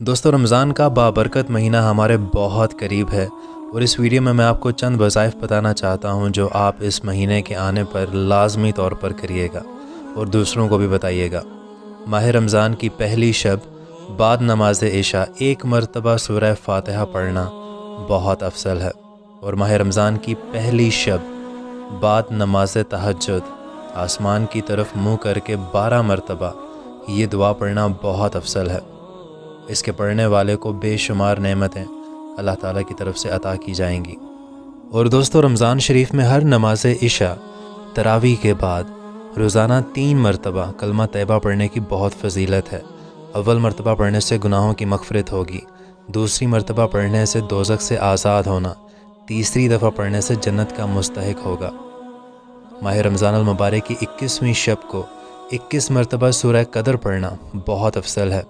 दोस्तों, रमज़ान का बाबरकत महीना हमारे बहुत करीब है और इस वीडियो में मैं आपको चंद वज़ाइफ बताना चाहता हूं जो आप इस महीने के आने पर लाजमी तौर पर करिएगा और दूसरों को भी बताइएगा। माह रमज़ान की पहली शब बाद नमाज इशा एक मरतबा सूरह फातिहा पढ़ना बहुत अफसल है और माह रमज़ान की पहली शब बाद नमाज तहज्जुद आसमान की तरफ मुँह करके 12 मरतबा ये दुआ पढ़ना बहुत अफसल है। इसके पढ़ने वाले को बेशुमार नेमतें अल्लाह ताला की तरफ से अता की जाएंगी। और दोस्तों, रमज़ान शरीफ में हर नमाज इशा तरावीह के बाद रोज़ाना 3 मरतबा कलमा तैयबा पढ़ने की बहुत फजीलत है। अव्वल मरतबा पढ़ने से गुनाहों की मग़फ़िरत होगी, दूसरी मरतबा पढ़ने से दोज़ख से आज़ाद होना, तीसरी दफ़ा पढ़ने से जन्नत का मुस्तहिक होगा। माह रमज़ान अल मुबारक की 21वीं शब को 21 मरतबा सूरह कदर पढ़ना बहुत अफसल है।